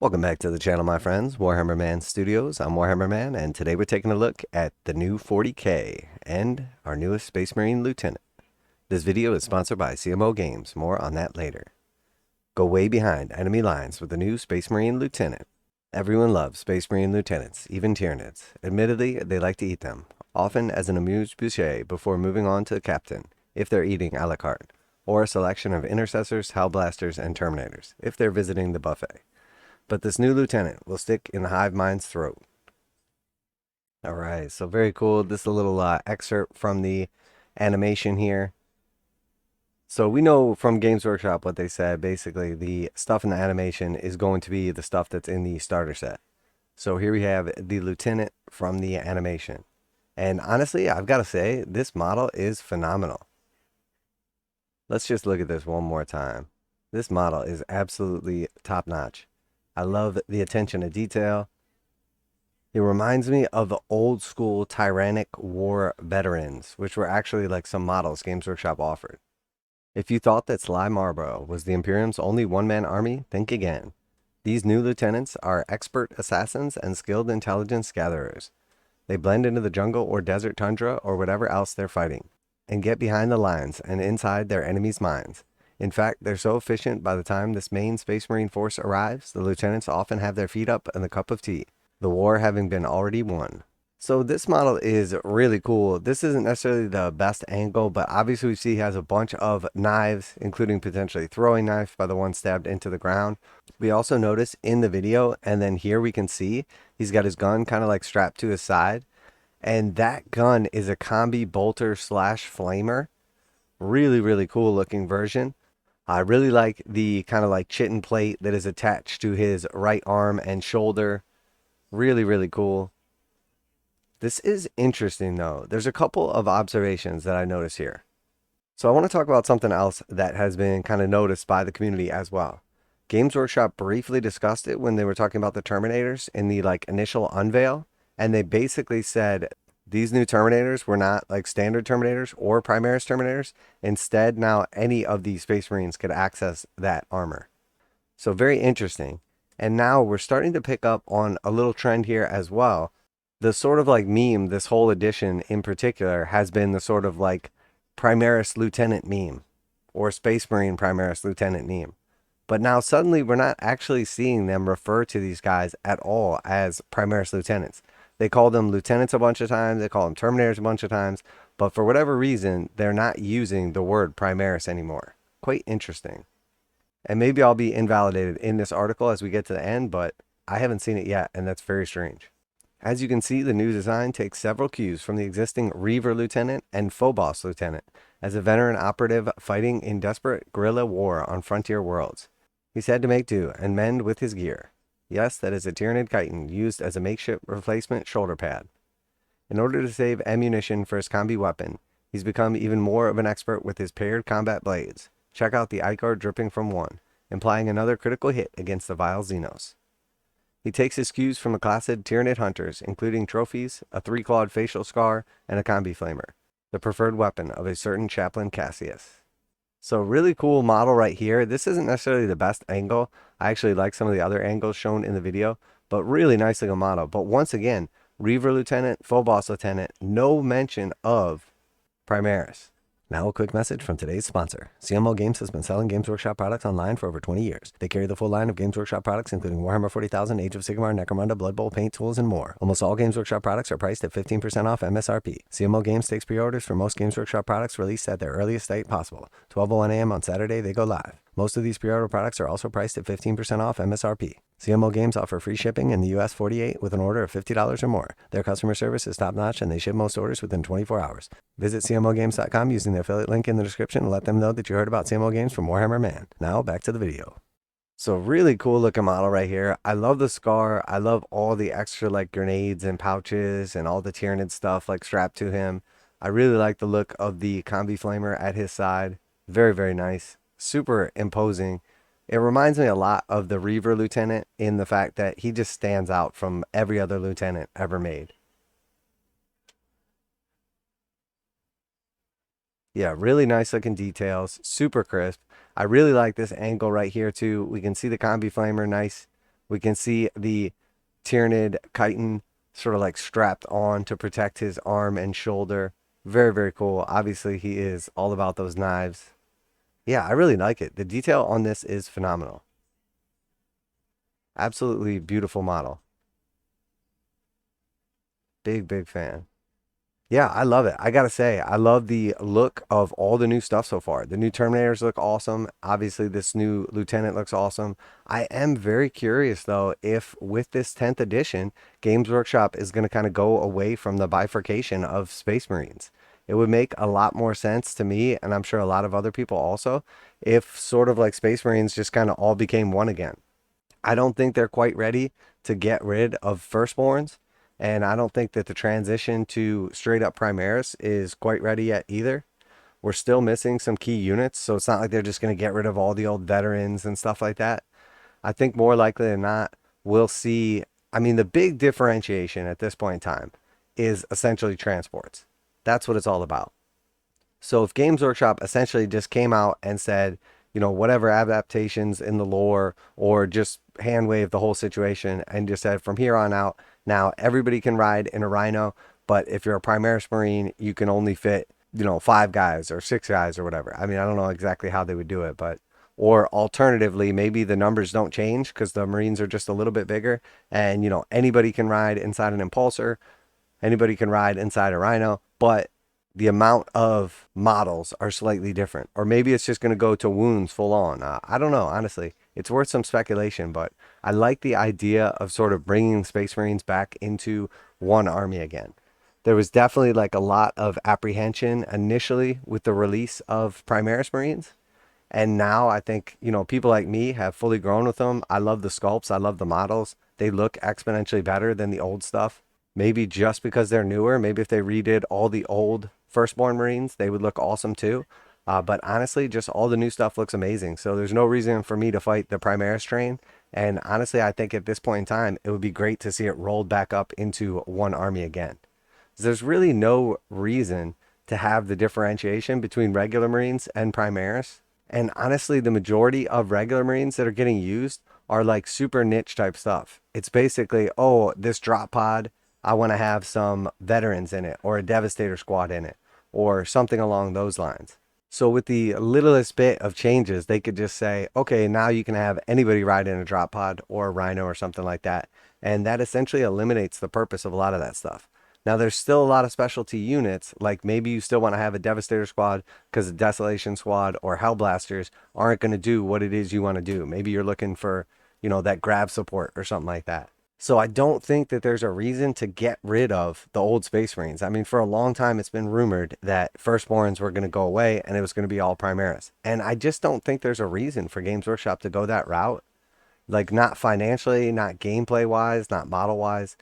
Welcome back to the channel, my friends. Warhammer Man Studios. I'm Warhammer Man, and today we're taking a look at the new 40K and our newest Space Marine Lieutenant. This video is sponsored by CMO Games. More on that later. Go way behind enemy lines with the new Space Marine Lieutenant. Everyone loves Space Marine Lieutenants, even Tyranids. Admittedly, they like to eat them, often as an amuse-bouche before moving on to the captain, if they're eating a la carte, or a selection of intercessors, hellblasters, and terminators, if they're visiting the buffet. But this new lieutenant will stick in the hive mind's throat. All right, so very cool. This is a little excerpt from the animation here. So we know from Games Workshop what they said. Basically, the stuff in the animation is going to be the stuff that's in the starter set. So here we have the lieutenant from the animation. And honestly, I've got to say, this model is phenomenal. Let's just look at this one more time. This model is absolutely top-notch. I love the attention to detail. It reminds me of the old school Tyrannic War veterans, which were actually like some models Games Workshop offered. If you thought that Sly Marlborough was the Imperium's only one-man army, think again. These new lieutenants are expert assassins and skilled intelligence gatherers. They blend into the jungle or desert tundra or whatever else they're fighting, and get behind the lines and inside their enemies' minds. In fact, they're so efficient by the time this main Space Marine force arrives, the lieutenants often have their feet up and the cup of tea, the war having been already won. So this model is really cool. This isn't necessarily the best angle, but obviously we see he has a bunch of knives, including potentially throwing knife by the one stabbed into the ground. We also notice in the video, and then here we can see, he's got his gun kind of like strapped to his side. And that gun is a combi bolter slash flamer. Really cool looking version. I really like the kind of like chitin plate that is attached to his right arm and shoulder. Really cool. This is interesting though. There's a couple of observations that I notice here. So I want to talk about something else that has been kind of noticed by the community as well. Games Workshop briefly discussed it when they were talking about the Terminators in the like initial unveil. And they basically said these new Terminators were not like standard Terminators or Primaris Terminators. Instead, now any of these Space Marines could access that armor. So very interesting. And now we're starting to pick up on a little trend here as well. The sort of like meme, this whole edition in particular, has been the sort of like Primaris Lieutenant meme or Space Marine Primaris Lieutenant meme. But now suddenly we're not actually seeing them refer to these guys at all as Primaris Lieutenants. They call them lieutenants a bunch of times. They call them terminators a bunch of times. But for whatever reason, they're not using the word Primaris anymore. Quite interesting. And maybe I'll be invalidated in this article as we get to the end, but I haven't seen it yet, and that's very strange. As you can see, the new design takes several cues from the existing Reaver Lieutenant and Phobos Lieutenant as a veteran operative fighting in desperate guerrilla war on frontier worlds. He's had to make do and mend with his gear. Yes, that is a Tyranid chitin used as a makeshift replacement shoulder pad. In order to save ammunition for his combi weapon, he's become even more of an expert with his paired combat blades. Check out the ichor dripping from one, implying another critical hit against the vile Xenos. He takes his cues from the classed Tyranid hunters, including trophies, a 3-clawed facial scar, and a combi flamer, the preferred weapon of a certain chaplain Cassius. So really cool model right here. This isn't necessarily the best angle. I actually like some of the other angles shown in the video, but really nice looking model. But once again, Reaver Lieutenant, Phobos Lieutenant, no mention of Primaris. Now a quick message from today's sponsor. CMO Games has been selling Games Workshop products online for over 20 years. They carry the full line of Games Workshop products, including Warhammer 40,000, Age of Sigmar, Necromunda, Blood Bowl, paint tools, and more. Almost all Games Workshop products are priced at 15% off MSRP. CMO Games takes pre-orders for most Games Workshop products released at their earliest date possible. 12:01 a.m. on Saturday, they go live. Most of these pre-order products are also priced at 15% off MSRP. CMO Games offer free shipping in the US 48 with an order of $50 or more. Their customer service is top-notch and they ship most orders within 24 hours. Visit CMOGames.com using the affiliate link in the description and let them know that you heard about CMO Games from Warhammer Man. Now back to the video. So really cool looking model right here. I love the scar. I love all the extra like grenades and pouches and all the Tyranid stuff like strapped to him. I really like the look of the combi flamer at his side. Very nice. Super imposing. It reminds me a lot of the Reaver Lieutenant in the fact that he just stands out from every other lieutenant ever made. Yeah, really nice looking details, super crisp. I really like this angle right here too. We can see the combi flamer nice We can see the Tyrannid chitin sort of like strapped on to protect his arm and shoulder. Very, very cool. Obviously, he is all about those knives. Yeah, I really like it. The detail on this is phenomenal. Absolutely beautiful model. Big, big fan. Yeah, I love it. I gotta say, I love the look of all the new stuff so far. The new Terminators look awesome. Obviously, this new Lieutenant looks awesome. I am very curious, though, if with this 10th edition, Games Workshop is going to kind of go away from the bifurcation of Space Marines. It would make a lot more sense to me, and I'm sure a lot of other people also, if sort of like Space Marines just kind of all became one again. I don't think they're quite ready to get rid of Firstborns. And I don't think that the transition to straight up Primaris is quite ready yet either. We're still missing some key units, so it's not like they're just going to get rid of all the old veterans and stuff like that. I think more likely than not, we'll see. I mean, the big differentiation at this point in time is essentially transports. That's what it's all about. So if Games Workshop essentially just came out and said, whatever adaptations in the lore, or just hand wave the whole situation and just said from here on out, now everybody can ride in a Rhino, but if you're a Primaris Marine, you can only fit, 5 guys or 6 guys or whatever. I mean, I don't know exactly how they would do it, but, or alternatively, maybe the numbers don't change because the Marines are just a little bit bigger and, anybody can ride inside an Impulsor, anybody can ride inside a Rhino, but the amount of models are slightly different. Or maybe it's just going to go to wounds full on. I don't know, honestly. It's worth some speculation, but I like the idea of sort of bringing Space Marines back into one army again. There was definitely like a lot of apprehension initially with the release of Primaris Marines. And now I think, people like me have fully grown with them. I love the sculpts. I love the models. They look exponentially better than the old stuff. Maybe just because they're newer. Maybe if they redid all the old Firstborn Marines, they would look awesome too. But honestly, just all the new stuff looks amazing. So there's no reason for me to fight the Primaris train. And honestly, I think at this point in time, it would be great to see it rolled back up into one army again. There's really no reason to have the differentiation between regular Marines and Primaris. And honestly, the majority of regular Marines that are getting used are like super niche type stuff. It's basically, oh, this drop pod, I want to have some veterans in it or a Devastator squad in it or something along those lines. So with the littlest bit of changes, they could just say, okay, now you can have anybody ride in a drop pod or a Rhino or something like that. And that essentially eliminates the purpose of a lot of that stuff. Now, there's still a lot of specialty units, like maybe you still want to have a Devastator squad because a Desolation squad or Hellblasters aren't going to do what it is you want to do. Maybe you're looking for, that grab support or something like that. So I don't think that there's a reason to get rid of the old Space Marines. I mean, for a long time, it's been rumored that Firstborns were going to go away and it was going to be all Primaris. And I just don't think there's a reason for Games Workshop to go that route. Like, not financially, not gameplay-wise, not model-wise.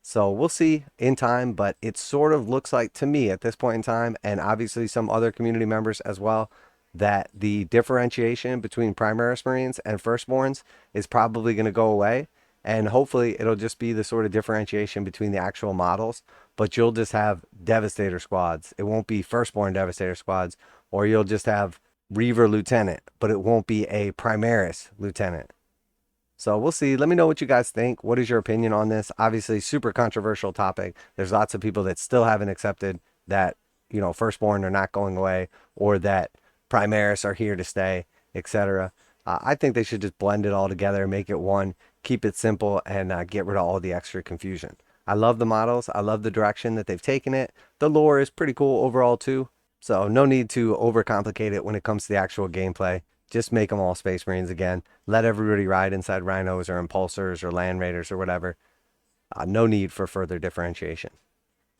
So we'll see in time, but it sort of looks like to me at this point in time, and obviously some other community members as well, that the differentiation between Primaris Marines and Firstborns is probably going to go away. And hopefully it'll just be the sort of differentiation between the actual models, but you'll just have Devastator squads. It won't be Firstborn Devastator squads, or you'll just have Reaver Lieutenant, but it won't be a Primaris Lieutenant. So we'll see. Let me know what you guys think. What is your opinion on this? Obviously, super controversial topic. There's lots of people that still haven't accepted that, Firstborn are not going away or that Primaris are here to stay, etc. I think they should just blend it all together, make it one, keep it simple, and get rid of all the extra confusion. I love the models. I love the direction that they've taken it. The lore is pretty cool overall too. So no need to overcomplicate it when it comes to the actual gameplay. Just make them all Space Marines again. Let everybody ride inside Rhinos or Impulsors or Land Raiders or whatever. No need for further differentiation.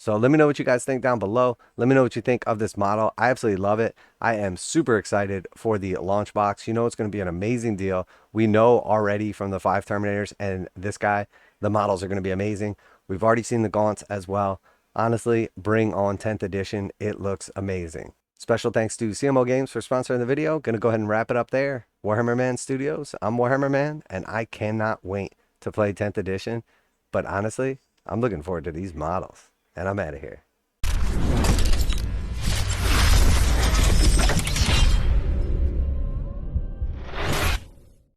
So let me know what you guys think down below. Let me know what you think of this model. I absolutely love it. I am super excited for the launch box. It's going to be an amazing deal. We know already from the 5 Terminators and this guy, the models are going to be amazing. We've already seen the gaunts as well. Honestly, bring on 10th edition. It looks amazing. Special thanks to CMO Games for sponsoring the video. Gonna go ahead and wrap it up there. Warhammer Man Studios. I'm Warhammer Man, and I cannot wait to play 10th edition. But honestly, I'm looking forward to these models. And I'm out of here.